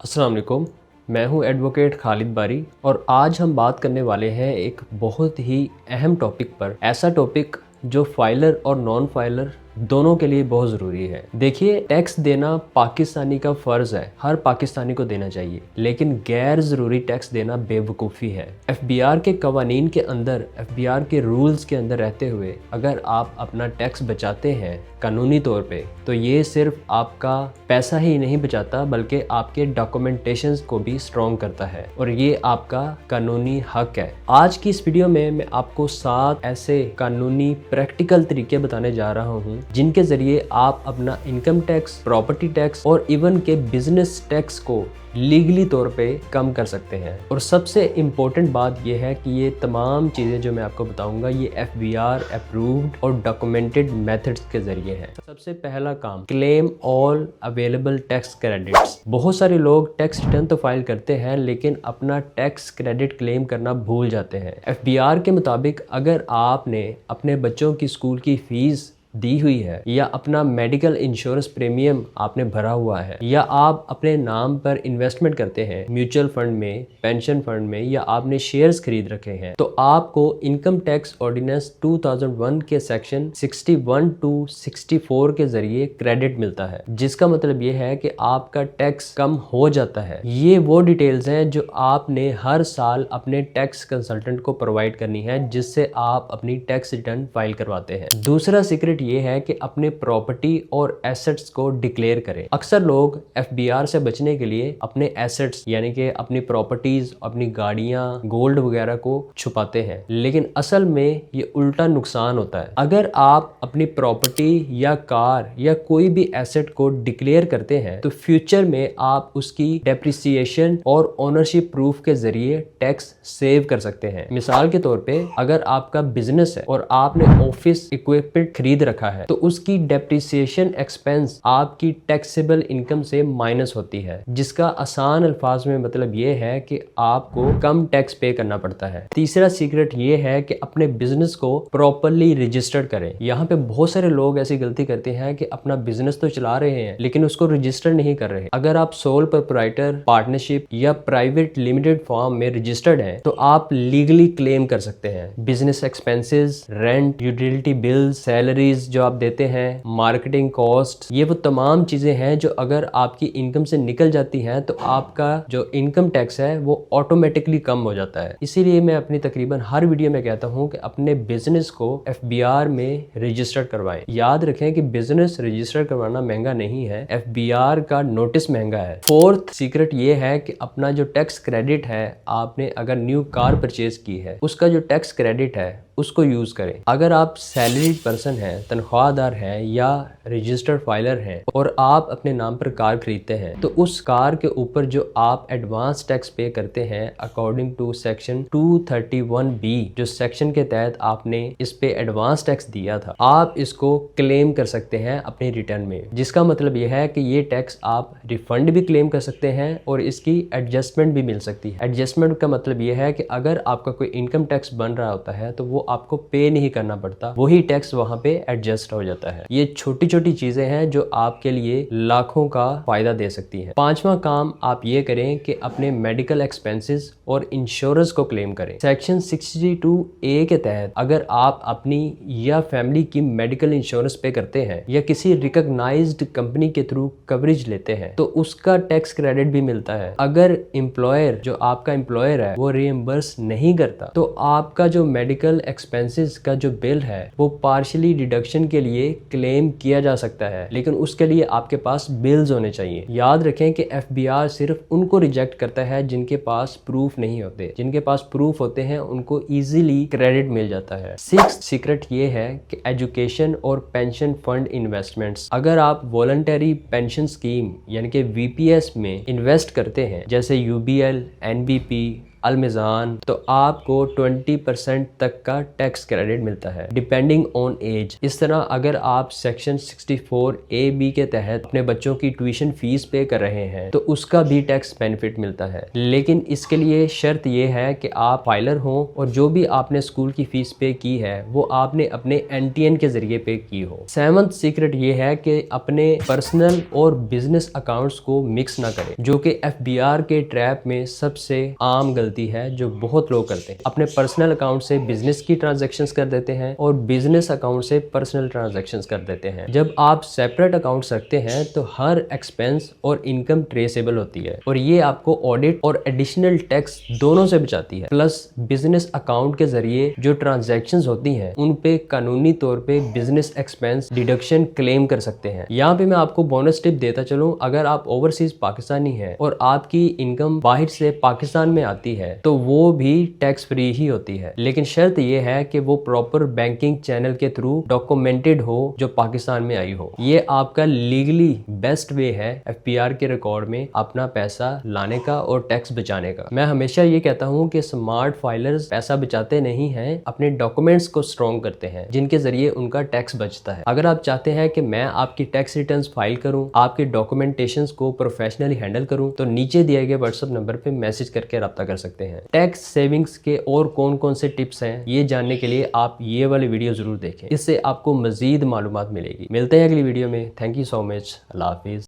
अस्सलाम वालेकुम। मैं हूं एडवोकेट खालिद बारी और आज हम बात करने वाले हैं एक बहुत ही अहम टॉपिक पर। ऐसा टॉपिक जो फाइलर और नॉन फाइलर दोनों के लिए बहुत ज़रूरी है। देखिए, टैक्स देना पाकिस्तानी का फ़र्ज़ है, हर पाकिस्तानी को देना चाहिए, लेकिन गैर ज़रूरी टैक्स देना बेवकूफ़ी है। FBR के कवानीन के अंदर, FBR के रूल्स के अंदर रहते हुए अगर आप अपना टैक्स बचाते हैं कानूनी तौर पे, तो ये सिर्फ आपका पैसा ही नहीं बचाता बल्कि आपके डॉक्यूमेंटेशंस को भी स्ट्रॉन्ग करता है और ये आपका कानूनी हक है। आज की इस वीडियो में मैं आपको 7 ऐसे कानूनी प्रैक्टिकल तरीके बताने जा रहा हूँ जिनके ज़रिए आप अपना इनकम टैक्स, प्रॉपर्टी टैक्स और इवन के बिजनेस टैक्स को लीगली तौर पे कम कर सकते हैं। और सबसे इम्पोर्टेंट बात यह है कि ये तमाम चीज़ें जो मैं आपको बताऊंगा ये FBR अप्रूव्ड और डॉक्यूमेंटेड मेथड्स के ज़रिए है। सबसे पहला काम, claim all available tax credits. बहुत सारे लोग टैक्स रिटर्न तो फाइल करते हैं लेकिन अपना टैक्स क्रेडिट क्लेम करना भूल जाते हैं। FBR के मुताबिक अगर आपने अपने बच्चों की स्कूल की फीस दी हुई है या अपना मेडिकल इंश्योरेंस प्रीमियम आपने भरा हुआ है या आप अपने नाम पर इन्वेस्टमेंट करते हैं म्यूचुअल फंड में, पेंशन फंड में या आपने शेयर्स खरीद रखे हैं, तो आपको इनकम टैक्स ऑर्डिनेंस 2001 के सेक्शन 61 to 64 के जरिए क्रेडिट मिलता है, जिसका मतलब ये है कि आपका टैक्स कम हो जाता है। ये वो डिटेल्स हैं जो आपने हर साल अपने टैक्स कंसल्टेंट को प्रोवाइड करनी है जिससे आप अपनी टैक्स रिटर्न फाइल करवाते हैं। दूसरा सीक्रेट ये है कि अपने प्रॉपर्टी और एसेट्स को डिक्लेयर करें। अक्सर लोग FBR से बचने के लिए अपने एसेट्स यानी कि अपनी प्रॉपर्टीज, अपनी गाड़ियां, गोल्ड वगैरह को छुपाते हैं, लेकिन असल में ये उल्टा नुकसान होता है। अगर आप अपनी प्रॉपर्टी या कार या कोई भी एसेट को डिक्लेयर करते हैं तो फ्यूचर में आप उसकी डेप्रिसिएशन और ओनरशिप प्रूफ के जरिए टैक्स सेव कर सकते हैं। मिसाल के तौर पे अगर आपका बिजनेस है और आपने ऑफिस इक्विपमेंट खरीद रखा है तो उसकी डेप्रिसिएशन एक्सपेंस आपकी टैक्सेबल इनकम से माइनस होती है, जिसका आसान अल्फाज में मतलब ये है कि आपको कम टैक्स पे करना पड़ता है। तीसरा सीक्रेट ये है कि अपने बिजनेस को प्रॉपरली रजिस्टर्ड करें। यहाँ पे बहुत सारे लोग ऐसी गलती करते हैं कि अपना बिजनेस तो चला रहे हैं लेकिन उसको रजिस्टर नहीं कर रहे। अगर आप सोल प्रोप्राइटर, पार्टनरशिप या प्राइवेट लिमिटेड फॉर्म में रजिस्टर्ड है तो आप लीगली क्लेम कर सकते हैं। Business expenses, rent, utility bills, salaries जो आप देते हैं, मार्केटिंग कॉस्ट, ये वो तमाम चीजें हैं जो अगर आपकी इनकम से निकल जाती हैं तो आपका जो इनकम टैक्स है वो ऑटोमेटिकली कम हो जाता है। इसीलिए मैं अपनी तकरीबन हर वीडियो में कहता हूं कि अपने बिजनेस को FBR में रजिस्टर करवाएं। याद रखें कि बिजनेस रजिस्टर करवाना महंगा नहीं है, FBR का नोटिस महंगा है। फोर्थ सीक्रेट ये है कि अपना जो टैक्स क्रेडिट है, आपने अगर न्यू कार परचेज की है उसका जो टैक्स क्रेडिट है उसको यूज करें। अगर आप सैलरीड पर्सन हैं, तनख्वाहदार हैं या रजिस्टर्ड फाइलर हैं और आप अपने नाम पर कार खरीदते हैं तो उस कार के ऊपर जो आप एडवांस टैक्स पे करते हैं अकॉर्डिंग टू सेक्शन 231B, जो सेक्शन के तहत आपने इस पे एडवांस टैक्स दिया था, आप इसको क्लेम कर सकते हैं अपने रिटर्न में, जिसका मतलब यह है कि ये टैक्स आप रिफंड भी क्लेम कर सकते हैं और इसकी एडजस्टमेंट भी मिल सकती है। एडजस्टमेंट का मतलब यह है कि अगर आपका कोई इनकम टैक्स बन रहा होता है तो वो आपको पे नहीं करना पड़ता, वही टैक्स वहां पे एडजस्ट हो जाता है। ये छोटी छोटी चीजें हैं जो आपके लिए लाखों का फायदा दे सकती हैं। पांचवा काम आप ये करें कि अपने मेडिकल एक्सपेंसेस और इंश्योरेंस को क्लेम करें। सेक्शन 62A के तहत अगर आप अपनी या फैमिली की मेडिकल इंश्योरेंस पे करते हैं या किसी रिकॉग्नाइज्ड कंपनी के थ्रू कवरेज लेते हैं तो उसका टैक्स क्रेडिट भी मिलता है। अगर एम्प्लॉयर, जो आपका एम्प्लॉयर है, वो रिएम्बर्स नहीं करता तो आपका जो मेडिकल एक्सपेंसेस का जो बिल है वो पार्शियली डिडक्शन के लिए क्लेम किया जा सकता है, लेकिन उसके लिए आपके पास बिल्स होने चाहिए। याद रखें कि FBR सिर्फ उनको रिजेक्ट करता है जिनके पास प्रूफ नहीं होते, जिनके पास प्रूफ होते हैं उनको इजीली क्रेडिट मिल जाता है। सिक्स्थ सीक्रेट ये है कि एजुकेशन और पेंशन फंड इन्वेस्टमेंट्स, अगर आप वॉलंटरी पेंशन स्कीम यानी कि VPS में इन्वेस्ट करते हैं जैसे UBL, NBP, अलमिजान, तो आपको 20% तक का टैक्स क्रेडिट मिलता है डिपेंडिंग ऑन एज। इस तरह अगर आप सेक्शन 64A(b) के तहत अपने बच्चों की ट्यूशन फीस पे कर रहे हैं तो उसका भी टैक्स बेनिफिट मिलता है, लेकिन इसके लिए शर्त यह है कि आप फाइलर हों और जो भी आपने स्कूल की फीस पे की है वो आपने अपने NTN के जरिए पे की हो। 7th सीक्रेट ये है कि अपने पर्सनल और बिजनेस अकाउंट्स को मिक्स ना करें, जो कि FBR के ट्रैप में सबसे आम गलती है जो बहुत लोग करते हैं। अपने पर्सनल अकाउंट से बिजनेस की ट्रांजैक्शंस कर देते हैं और बिजनेस अकाउंट से पर्सनल ट्रांजैक्शंस कर देते हैं। जब आप सेपरेट अकाउंट्स रखते हैं तो हर एक्सपेंस और इनकम ट्रेसेबल होती है और ये आपको ऑडिट और एडिशनल टैक्स दोनों से बचाती है। प्लस बिजनेस अकाउंट के जरिए जो ट्रांजैक्शंस होती हैं उन पे कानूनी तौर पे बिजनेस एक्सपेंस डिडक्शन क्लेम कर सकते हैं। यहाँ पे मैं आपको बोनस टिप देता चलूं, अगर आप ओवरसीज पाकिस्तानी हैं और आपकी इनकम बाहर से पाकिस्तान में आती है तो वो भी टैक्स फ्री ही होती है, लेकिन शर्त ये है कि वो प्रॉपर बैंकिंग चैनल के थ्रू डॉक्यूमेंटेड हो जो पाकिस्तान में आई हो। ये आपका लीगली बेस्ट वे है FBR के रिकॉर्ड में अपना पैसा लाने का और टैक्स बचाने का। मैं हमेशा ये कहता हूँ कि स्मार्ट फाइलर्स पैसा बचाते नहीं हैं, अपने डॉक्यूमेंट्स को स्ट्रॉन्ग करते हैं जिनके जरिए उनका टैक्स बचता है। अगर आप चाहते हैं कि मैं आपकी टैक्स रिटर्न्स फाइल करूं, आपके डॉक्यूमेंटेशंस को प्रोफेशनली हैंडल करूं, तो नीचे दिए गए WhatsApp नंबर पे मैसेज करके रब्ता कर सकते हैं। टैक्स सेविंग्स के और कौन कौन से टिप्स हैं ये जानने के लिए आप ये वाली वीडियो जरूर देखें, इससे आपको मजीद मालूमात मिलेगी। मिलते हैं अगली वीडियो में। Thank you so much. Allah Hafiz.